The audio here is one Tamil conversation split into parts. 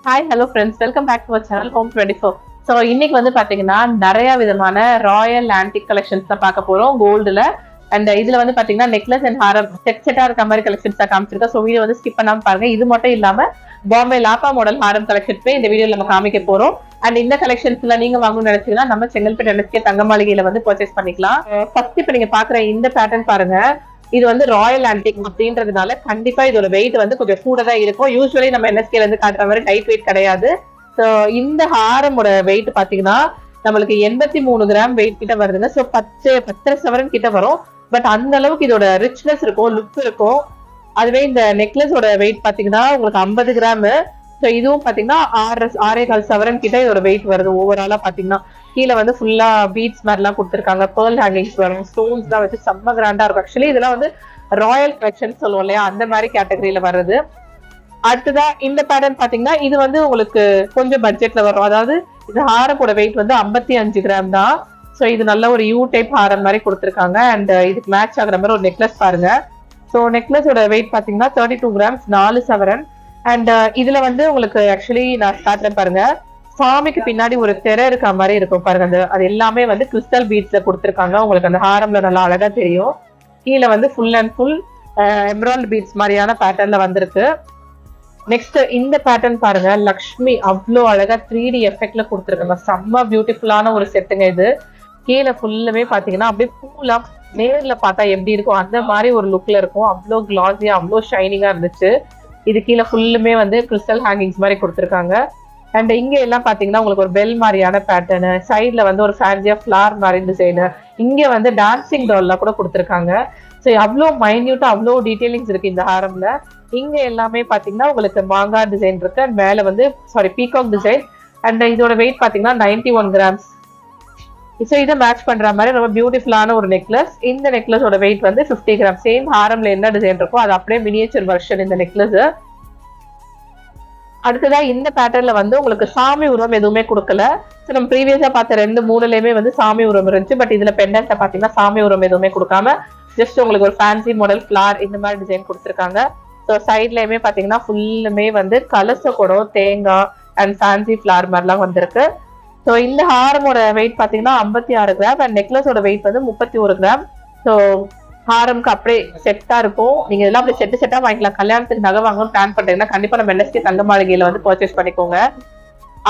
Hi hello friends, welcome back to our channel home 24. So இன்னைக்கு வந்து பார்த்தீங்கன்னா நிறைய விதமான ராயல் ஆன்டிக் கலெக்ஷன்ஸ் தான் பார்க்க போகிறோம் கோல்டில். அண்ட் இதில் வந்து பார்த்தீங்கன்னா நெக்லஸ் அண்ட் ஹாரம் செட்டாக இருக்க மாதிரி கலெக்ஷன்ஸ் தான் காமிச்சிருக்கோம். ஸோ வீடியோ வந்து ஸ்கிப் பண்ணாமல் பாருங்க. இது மட்டும் இல்லாமல் பாம்பே லாப்பா மாடல் ஹாரம் கலெக்ஷன்ஸே இந்த வீடியோவில் நம்ம காமிக்க போகிறோம். அண்ட் இந்த கலெக்ஷன்ஸ்ல நீங்க வாங்கணும்னு நினைச்சீங்கன்னா நம்ம செங்கல்பட்டு NSK தங்க மாளிகையில வந்து பர்ச்சேஸ் பண்ணிக்கலாம். ஃபர்ஸ்ட் இப்போ நீங்க பாக்குற இந்த பேட்டர்ன் பாருங்க. இது வந்து ராயல் ஆன்டிக் அப்படின்றதுனால கண்டிப்பா இதோட வெயிட் வந்து கொஞ்சம் கூட தான் இருக்கும். யூஸ்வலி நம்ம NSKல இருந்து காட்டுற மாதிரி லைட் வெயிட் கிடையாது. ஸோ இந்த ஹாரமோட வெயிட் பாத்தீங்கன்னா நம்மளுக்கு 83 கிராம் வெயிட் கிட்ட வருதுங்க. ஸோ 10 சவரன் கிட்ட வரும். பட் அந்த அளவுக்கு இதோட ரிச்னஸ் இருக்கும், லுக் இருக்கும். அதுவே இந்த நெக்லஸோட வெயிட் பாத்தீங்கன்னா உங்களுக்கு 50 கிராம். ஸோ இதுவும் பாத்தீங்கன்னா 6.25 சவரன் கிட்ட இதோட வெயிட் வருது. ஓவராலா பாத்தீங்கன்னா கீழே வந்து ஃபுல்லா பீட்ஸ் மாதிரிலாம் கொடுத்துருக்காங்க. பேர்ல் ஹேங்கிங்ஸ் வரும், ஸ்டோன்ஸ் தான் வச்சு செம்ம கிராண்டா இருக்கும். ஆக்சுவலி இதெல்லாம் வந்து ராயல் கலெக்ஷன் சொல்லுவோம் இல்லையா, அந்த மாதிரி கேட்டகரியில வருது. அடுத்ததா இந்த பேட்டர்ன் பாத்தீங்கன்னா இது வந்து உங்களுக்கு கொஞ்சம் பட்ஜெட்ல வரும். அதாவது இது ஹாரமோட வெயிட் வந்து 55 கிராம் தான். ஸோ இது நல்ல ஒரு யூ டைப் ஹாரம் மாதிரி கொடுத்துருக்காங்க. அண்ட் இதுக்கு மேட்ச் ஆகுற மாதிரி ஒரு நெக்லஸ் பாருங்க. ஸோ நெக்லஸோட வெயிட் பாத்தீங்கன்னா 32 கிராம்ஸ், 4 சவரன். அண்ட் இதுல வந்து உங்களுக்கு ஆக்சுவலி நான் காட்டுறேன் பாருங்க. சாமிக்கு பின்னாடி ஒரு திரை இருக்க மாதிரி இருக்கும் பாருங்க. அது எல்லாமே வந்து கிறிஸ்டல் பீட்ஸ்ல கொடுத்துருக்காங்க. உங்களுக்கு அந்த ஹாரம்ல நல்லா அழகா தெரியும். கீழே வந்து full and full embroidery beads மாதிரியான பேட்டர்ன்ல வந்திருக்கு. நெக்ஸ்ட் இந்த பேட்டர்ன் பாருங்க. லக்ஷ்மி அவ்வளோ அழகா 3D எஃபெக்ட்ல கொடுத்துருக்காங்க. செம்ம பியூட்டிஃபுல்லான ஒரு செட்டுங்க இது. கீழே ஃபுல்லுமே பாத்தீங்கன்னா அப்படியே பூலா நேர்ல பார்த்தா எப்படி இருக்கும் அந்த மாதிரி ஒரு லுக்ல இருக்கும். அவ்வளோ கிளாஸியா அவ்வளோ ஷைனிங்கா இருந்துச்சு. இது கீழே ஃபுல்லுமே வந்து கிறிஸ்டல் ஹேங்கிங்ஸ் மாதிரி கொடுத்துருக்காங்க. அண்ட் இங்க எல்லாம் பாத்தீங்கன்னா உங்களுக்கு ஒரு பெல் மாதிரியான பேட்டர்னு, சைட்ல வந்து ஒரு ஃபேன்சியா ஃபிளார் மாதிரி டிசைனு, இங்க வந்து டான்சிங் டால்லாம் கூட கொடுத்துருக்காங்க. ஸோ அவ்வளோ மைன்யூட்டா அவ்வளோ டீடைலிங்ஸ் இருக்கு இந்த ஹாரம்ல. இங்க எல்லாமே பாத்தீங்கன்னா உங்களுக்கு மாங்காய் டிசைன் இருக்கு. அண்ட் மேல வந்து பீகாக் டிசைன். அண்ட் இதோட வெயிட் பாத்தீங்கன்னா 91 கிராம்ஸ். ஸோ இதை மேட்ச் பண்ற மாதிரி ரொம்ப பியூட்டிஃபுல்லான ஒரு நெக்லஸ். இந்த நெக்லஸோட வெயிட் வந்து 50 கிராம். சேம் ஹாரம்ல என்ன டிசைன் இருக்கோ அது அப்படியே மினியேச்சர் வெர்ஷன் இந்த நெக்லஸ். அடுத்ததா இந்த பேட்டர்ன்ல வந்து உங்களுக்கு சாமி உருவம் எதுவுமே கொடுக்கல. ஸோ நம்ம ப்ரீவியஸா பார்த்த 2-3லயுமே வந்து சாமி உருவம் இருந்துச்சு. பட் இதுல பெண்டன்ட்ல பாத்தீங்கன்னா சாமி உருவம் எதுவுமே கொடுக்காம ஜஸ்ட் உங்களுக்கு ஒரு ஃபேன்சி மாடல் ஃபிளார் இந்த மாதிரி டிசைன் கொடுத்துருக்காங்க. ஸோ சைட்லயுமே பாத்தீங்கன்னா ஃபுல்லுமே வந்து கலச குடம், தேங்காய் அண்ட் ஃபேன்சி ஃபிளார் மாதிரிலாம் வந்திருக்கு. ஸோ இந்த ஹாரமோட வெயிட் பாத்தீங்கன்னா 56 கிராம். அண்ட் நெக்லஸோட வெயிட் வந்து 31 கிராம். ஸோ ஹாரம்க்கு அப்படியே செட்டா இருக்கும். நீங்க இதெல்லாம் அப்படியே செட்டா வாங்கிக்கலாம். கல்யாணத்துக்கு நகை வாங்கணும்னு பிளான் பண்றீங்கன்னா கண்டிப்பா நம்ம NSK தங்க மாளிகையில வந்து பர்ச்சேஸ் பண்ணிக்கோங்க.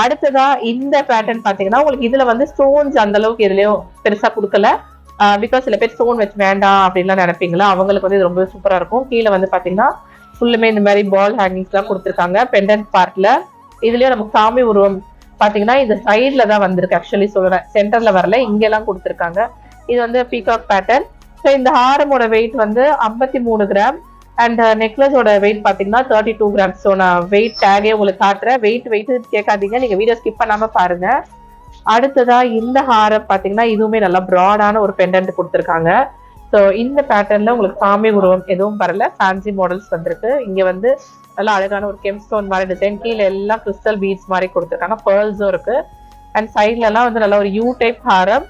அடுத்ததா இந்த பேட்டர்ன் பாத்தீங்கன்னா உங்களுக்கு இதுல வந்து ஸ்டோன்ஸ் அந்த அளவுக்கு இதுலயும் பெருசா கொடுக்கல. பிகாஸ் சில பேர் ஸ்டோன் வச்சு வேண்டாம் அப்படின்லாம் நினைப்பீங்களா, அவங்களுக்கு வந்து இது ரொம்ப சூப்பரா இருக்கும். கீழே வந்து பாத்தீங்கன்னா ஃபுல்லுமே இந்த மாதிரி பால் ஹேங்கிங்ஸ் எல்லாம் கொடுத்துருக்காங்க. பெண்டன்ட் பார்ட்ல இதுலயும் நமக்கு சாமி உருவம் பாத்தீங்கன்னா இந்த சைட்ல தான் வந்திருக்கு. ஆக்சுவலி சொல்றேன், சென்டர்ல வரல, இங்க எல்லாம் கொடுத்துருக்காங்க. இது வந்து பீகாக் பேட்டர்ன். ஸோ இந்த ஹாரமோட வெயிட் வந்து 53 கிராம். அண்ட் நெக்லஸோட வெயிட் பாத்தீங்கன்னா 32 கிராம். ஸோ நான் வெயிட் டேகே உங்களுக்கு காட்டுறேன். வெயிட் கேட்காதீங்க, நீங்க வீடியோ ஸ்கிப் பண்ணாம பாருங்க. அடுத்ததா இந்த ஹாரம் பாத்தீங்கன்னா இதுவுமே நல்லா ப்ராடான ஒரு பெண்டன்ட் கொடுத்துருக்காங்க. ஸோ இந்த பேட்டர்ன்ல உங்களுக்கு சாமி உருவம் எதுவும் வரல, ஃபேன்சி மாடல்ஸ் வந்திருக்கு. இங்க வந்து நல்லா அழகான ஒரு கெம் ஸ்டோன் மாதிரி டிசைன், கீழே எல்லாம் கிறிஸ்டல் பீட்ஸ் மாதிரி கொடுத்துருக்காங்க. பேர்ல்ஸும் இருக்கு. அண்ட் சைட்ல எல்லாம் வந்து நல்ல ஒரு யூ டைப் ஹாரம்.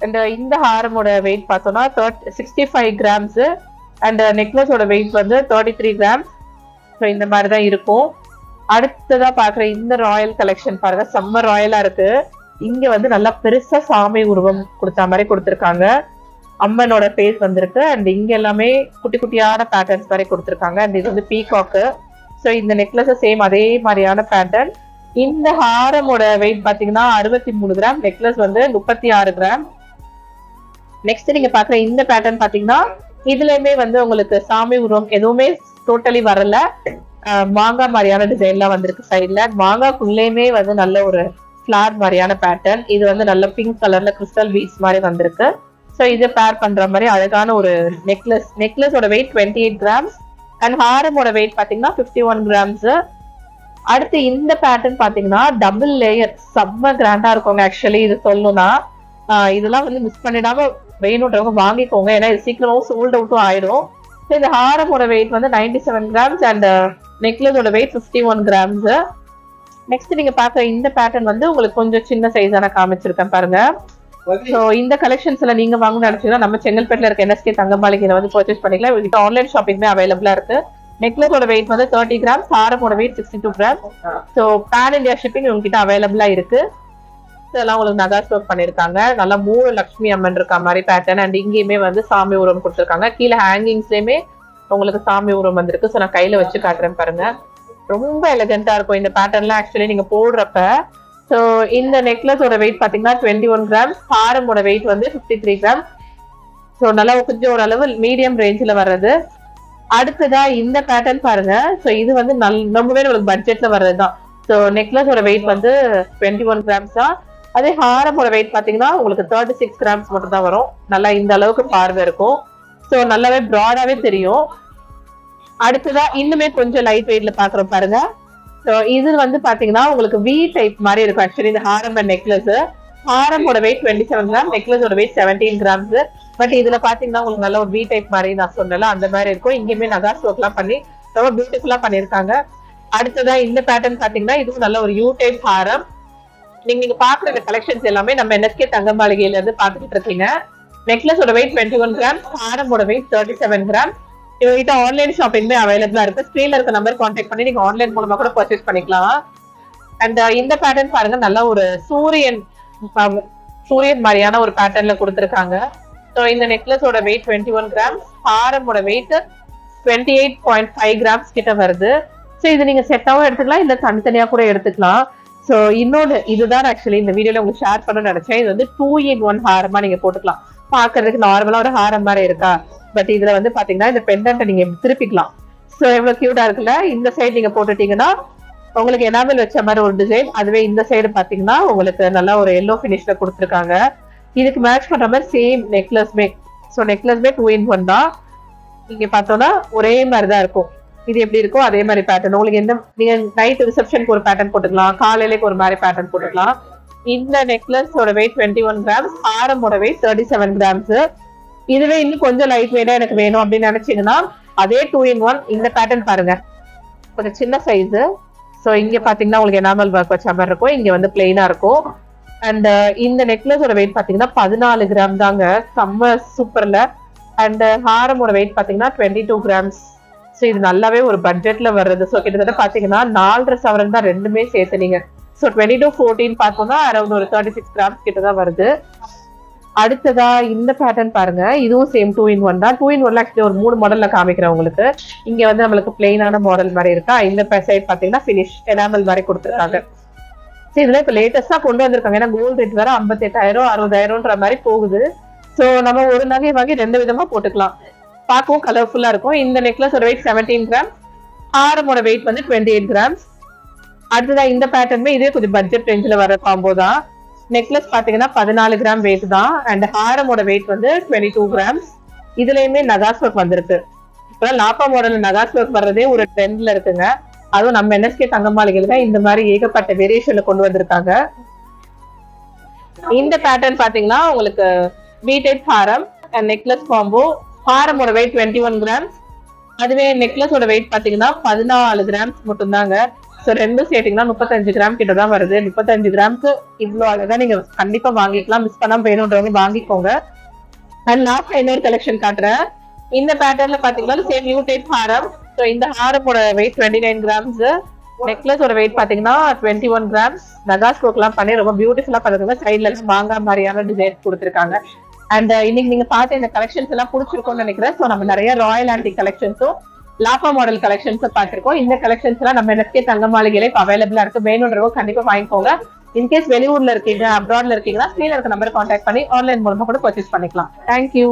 அண்ட் இந்த ஹாரமோட வெயிட் பார்த்தோம்னா 65 கிராம்ஸ். அண்ட் நெக்லஸோட வெயிட் வந்து 33 கிராம்ஸ். ஸோ இந்த மாதிரி தான் இருக்கும். அடுத்ததா பாக்குற இந்த ராயல் கலெக்ஷன் பாருங்க, செம்ம ராயலா இருக்கு. இங்க வந்து நல்லா பெருசா சாமி உருவம் கொடுத்த மாதிரி கொடுத்துருக்காங்க. அம்மனோட ஃபேஸ் வந்திருக்கு. அண்ட் இங்க எல்லாமே குட்டி குட்டியான பேட்டர்ன்ஸ் மாதிரி கொடுத்துருக்காங்க. அண்ட் இது வந்து பீகாக்கு. ஸோ இந்த நெக்லஸ் சேம் அதே மாதிரியான பேட்டர்ன். இந்த ஹாரமோட வெயிட் பாத்தீங்கன்னா 63 கிராம். நெக்லஸ் வந்து 36 கிராம். நெக்ஸ்ட் நீங்க பாக்குற இந்த பேட்டர்ன் பாத்தீங்கன்னா இதுலயுமே வந்து உங்களுக்கு சாமி உருவம் எதுவுமே டோட்டலி வரல. மாங்காய் மாதிரியான டிசைன்லாம் வந்திருக்கு சைட்ல. மாங்காய்க்குள்ளேயுமே வந்து நல்ல ஒரு ஃபிளார் மாதிரியான பேட்டர்ன். இது வந்து நல்ல பிங்க் கலர்ல கிறிஸ்டல் பீட்ஸ் மாதிரி வந்திருக்கு. ஸோ இதை பேர் பண்ற மாதிரி அழகான ஒரு நெக்லஸ். நெக்லஸோட வெயிட் 28 கிராம்ஸ். அண்ட் ஹாரமோட வெயிட் பாத்தீங்கன்னா 51 கிராம்ஸ். அடுத்து இந்த பேட்டர்ன் பாத்தீங்கன்னா டபுள் லேயர், செம்ம கிராண்டா இருக்குங்க. ஆக்சுவலி இது சொல்லணும்னா இதெல்லாம் வந்து மிஸ் பண்ணிடாம வேணுன்றவங்க வாங்கிக்கோங்க. ஏன்னா இது சீக்கிரமாவும் சோல்ட் அவுட்டும் ஆயிடும். இந்த ஹாரமோட வெயிட் வந்து 97 கிராம்ஸ். அண்ட் நெக்லஸோட வெயிட் 51 கிராம்ஸ். நெக்ஸ்ட் நீங்க பாக்குற இந்த பேட்டர்ன் வந்து உங்களுக்கு கொஞ்சம் சின்ன சைஸான காமிச்சிருக்கேன் பாருங்க. ஸோ இந்த கலெக்ஷன்ஸ்ல நீங்க வாங்கணும்னு நினைச்சீங்கன்னா நம்ம செங்கல்பேட்டில் இருக்க NSK தங்க மாளிகையில வந்து பர்ச்சேஸ் பண்ணிக்கலாம். இதுக்கு ஆன்லைன் ஷாப்பிங்மே அவைலபிளா இருக்கு. நெக்லஸோட வெயிட் வந்து 30 கிராம்ஸ், ஹாரமோட weight 62 grams. So pan India shipping உங்ககிட்ட அவைலபிளா இருக்கு. இதெல்லாம் உங்களுக்கு நகாஸ் ஒர்க் பண்ணிருக்காங்க. நல்லா 3 லட்சுமி அம்மன் இருக்க மாதிரி பேட்டர்ன். அண்ட் இங்கேயுமே வந்து சாமி உரம் கொடுத்துருக்காங்க. கீழே ஹேங்கிங்ஸ்லயுமே உங்களுக்கு சாமி உரம் வந்திருக்கு. ஸோ நான் கையில வச்சு காட்டுறேன் பாருங்க. ரொம்ப எலிகென்ட்டா இருக்கும் இந்த பேட்டர்ன்லாம். ஆக்சுவலி நீங்க போடுறப்ப ஸோ இந்த நெக்லஸோட வெயிட் பாத்தீங்கன்னா 21 கிராம்ஸ், ஹாரமோட வெயிட் வந்து 53 கிராம்ஸ். ஸோ நல்லா கொஞ்சம் ஓரளவு மீடியம் ரேஞ்சில் வர்றது. அடுத்ததா இந்த பேட்டர்ன் பாருங்க. ஸோ இது வந்து ரொம்பவே உங்களுக்கு பட்ஜெட்ல வர்றதுதான். ஸோ நெக்லஸோட வெயிட் வந்து 21 கிராம்ஸ் தான். அதே ஹாரமோட வெயிட் பாத்தீங்கன்னா உங்களுக்கு 36 கிராம்ஸ் மட்டும் தான் வரும். நல்லா இந்த அளவுக்கு பார்வை இருக்கும். ஸோ நல்லாவே ப்ராடாவே தெரியும். அடுத்ததா இன்னுமே கொஞ்சம் லைட் வெயிட்ல பாக்குறோம் பாருங்க. ஸோ இது வந்து பாத்தீங்கன்னா உங்களுக்கு வி டைப் மாதிரி இருக்கும். ஆக்சுவலி இந்த ஹாரம் அண்ட் நெக்லஸ். ஹாரமோட வெயிட் 27 கிராம், நெக்லஸோட வெயிட் 17 கிராம்ஸ். பட் இதுல பாத்தீங்கன்னா உங்களுக்கு நல்ல ஒரு வி டைப் மாதிரி நான் சொன்னல அந்த மாதிரி இருக்கும். இங்கேயுமே நகாஸ் ஒர்க் எல்லாம் பண்ணி ரொம்ப பியூட்டிஃபுல்லா பண்ணிருக்காங்க. அடுத்ததா இந்த பேட்டர்ன் பாத்தீங்கன்னா இதுவும் நல்ல ஒரு யூ டைப் ஹாரம். நீங்க பாக்குற இந்த கலெக்ஷன்ஸ் எல்லாமே நம்ம NSK தங்க மாளிகையில இருந்து பாத்துட்டு இருக்கீங்க. நெக்லஸோட வெயிட் 21 கிராம்ஸ், ஹாரமோட வெயிட் 37 கிராம்ஸ். இவங்கிட்ட ஆன்லைன் ஷாப்பிங்மே அவைலபிளா இருக்கு. ஸ்கிரீன்ல இருக்க நம்பர் கான்டாக்ட் பண்ணி நீங்க ஆன்லைன் மூலமா கூட பர்ச்சேஸ் பண்ணிக்கலாம். அண்ட் இந்த பேட்டர்ன் பாருங்க, நல்ல ஒரு சூரியன் மாதிரியான ஒரு பேட்டர்ன்ல கொடுத்துருக்காங்க. ஸோ இந்த நெக்லஸோட வெயிட் 21 கிராம்ஸ், ஹாரமோட வெயிட் 28.5 கிராம்ஸ் கிட்ட வருது. ஸோ இது நீங்க செட்டாவும் எடுத்துக்கலாம், இல்ல தனித்தனியா கூட எடுத்துக்கலாம். ஸோ இன்னொன்று இதுதான் ஆக்சுவலி இந்த வீடியோல உங்களுக்கு ஷேர் பண்ண நினைச்சேன். இது வந்து 2-in-1 ஹாரமா நீங்க போட்டுக்கலாம். பாக்குறதுக்கு நார்மலா ஒரு ஹாரம் மாதிரி இருக்கா, பட் இதுல வந்து பாத்தீங்கன்னா இந்த பெண்டன்ட்டை நீங்க திருப்பிக்கலாம். ஸோ எவ்வளவு கியூட்டா இருக்குல்ல. இந்த சைடு நீங்க போட்டுட்டீங்கன்னா உங்களுக்கு எனாமல் வச்ச மாதிரி ஒரு டிசைன். அதுவே இந்த சைடு பாத்தீங்கன்னா உங்களுக்கு நல்லா ஒரு எல்லோ பினிஷ்ல கொடுத்துருக்காங்க. இதுக்கு மேட்ச் பண்ற மாதிரி சேம் நெக்லஸ்மே. ஸோ நெக்லஸ்மே 2-in-1 தான். நீங்க பார்த்தோம்னா ஒரே மாதிரிதான் இருக்கும். இது எப்படி இருக்கோ அதே மாதிரி பேட்டர்ன். உங்களுக்கு எந்த நீங்க நைட் ரிசப்ஷனுக்கு ஒரு பேட்டர்ன் போட்டுக்கலாம், காலையிலேக்கு ஒரு மாதிரி பேட்டர்ன் போட்டுக்கலாம். இந்த நெக்லஸோட வெயிட் 21 கிராம்ஸ், ஹாரமோட வெயிட் 37 கிராம்ஸ். இதுவே இன்னும் கொஞ்சம் லைட் வெயிட்டா எனக்கு வேணும் அப்படின்னு நினைச்சீங்கன்னா அதே 2-in-1 இந்த பேட்டர்ன் பாருங்க, கொஞ்சம் சின்ன சைஸ். ஸோ இங்க பாத்தீங்கன்னா உங்களுக்கு எனாமல் ஒர்க் வச்ச மாதிரி இருக்கும், இங்க வந்து பிளெயினா இருக்கும். அண்ட் இந்த நெக்லஸோட வெயிட் பாத்தீங்கன்னா 14 கிராம் தாங்க, செம்ம சூப்பர்ல. அண்ட் ஹாரமோட வெயிட் பாத்தீங்கன்னா 22 கிராம்ஸ். ஸோ இது நல்லாவே ஒரு பட்ஜெட்ல வர்றது. ஸோ கிட்டத்தட்ட பாத்தீங்கன்னா 4.5 சவரன் தான் ரெண்டுமே சேர்த்து நீங்க. ஸோ 22-14 பார்த்தோம்னா அரௌண்ட் ஒரு 36 கிராம்ஸ் கிட்ட தான் வருது. அடுத்ததா இந்த பேட்டர்ன் பாருங்க, இதுவும் சேம் 2-in-1 தான். 2-in-1 ஆக்சுவலி ஒரு 3 மாடல்ல காமிக்கிறேன் உங்களுக்கு. இங்க வந்து நம்மளுக்கு பிளெயினான மாடல் மாதிரி இருக்கா, இந்த சைட் பாத்தீங்கன்னா பினிஷ் எனாமல் மாதிரி கொடுத்துருக்காங்க. இதுல இப்ப லேட்டஸ்டா கொண்டு வந்திருக்காங்க. ஏன்னா கோல்டு ரேட் வேற 58,000 60,000ன்ற மாதிரி போகுது. சோ நம்ம ஒரு நகை வாங்கி 2 விதமா போட்டுக்கலாம். பார்க்கவும் கலர்ஃபுல்லா இருக்கும். இந்த நெக்லஸோட வெயிட் 17 கிராம், ஹாரமோட வெயிட் வந்து 28 கிராம்ஸ். அடுத்ததான் இந்த பேட்டர்னுமே இதே கொஞ்சம் பட்ஜெட் ரேஞ்சில் வர காம்போ தான். நெக்லஸ் பாத்தீங்கன்னா 14 கிராம் வெயிட் தான். அண்ட் ஹாரமோட வெயிட் வந்து 22 கிராம்ஸ். இதுலயுமே நகாஸ் ஒர்க் வந்திருக்கு. இப்ப லாப்பா மாடல் நகாஸ் ஒர்க் வர்றதே ஒரு ட்ரெண்ட்ல இருக்குங்க. அதுவும் நம்ம NSK தங்க மாளிகையில தான் இந்த மாதிரி ஏகப்பட்ட வேரியேஷன்ல கொண்டு வந்திருக்காங்க. இந்த பேட்டர்ன் பாத்தீங்கன்னா உங்களுக்கு வி டைப் ஹாரம் அண்ட் நெக்லஸ் காம்போ. ஹாரமோட வெயிட் 21 கிராம்ஸ். அதுவே நெக்லஸோட வெயிட் பாத்தீங்கன்னா 14 கிராம்ஸ் மட்டும் தாங்க. ஸோ ரெண்டும் சேர்த்தீங்கன்னா 35 கிராம் கிட்ட தான் வருது. 35 கிராம்க்கு இவ்வளோ அழகா நீங்க கண்டிப்பா வாங்கிக்கலாம். மிஸ் பண்ணாம வேணும்ன்றவங்க வாங்கிக்கோங்க. அண்ட் லாஸ்ட் இன்னொரு கலெக்ஷன் காட்டுறேன். இந்த பேட்டர்ன்ல பாத்தீங்கன்னா same you type Haram. So இந்த ஹாரமோட வெயிட் 29 கிராம்ஸ். நெக்லஸோட வெயிட் பாத்தீங்கன்னா 21 கிராம்ஸ். நகாஸ் ஒர்க் எல்லாம் பண்ணி ரொம்ப பியூட்டிஃபுல்லா பண்ணிருக்காங்க. சைட்ல எல்லாம் மாங்கா மாதிரியான டிசைன் கொடுத்துருக்காங்க. அண்ட் இன்னைக்கு நீங்க பார்த்த இந்த கலெக்ஷன்ஸ் எல்லாம் பிடிச்சிருக்கும்னு நினைக்கிறேன். ஸோ நம்ம நிறைய ராயல் ஆன்டிக் கலெக்ஷன்ஸும் லாப்பா மாடல் கலெக்ஷன்ஸ் பார்த்திருக்கோம். இந்த கலெக்ஷன்ஸ் எல்லாம் நம்ம NSK தங்க மாளிகையில இப்ப அவைலபிளா இருக்கு. வேணும்ன்றவங்க கண்டிப்பா வாங்கிக்கோங்க. இன்கேஸ் வெளியூர்ல இருக்கீங்க, அப்ராட்ல இருக்கீங்கன்னா ஸ்கிரீன்ல இருக்க நம்பர் கான்டாக்ட் பண்ணி ஆன்லைன் மூலமா கூட பர்ச்சேஸ் பண்ணிக்கலாம். தேங்க்யூ.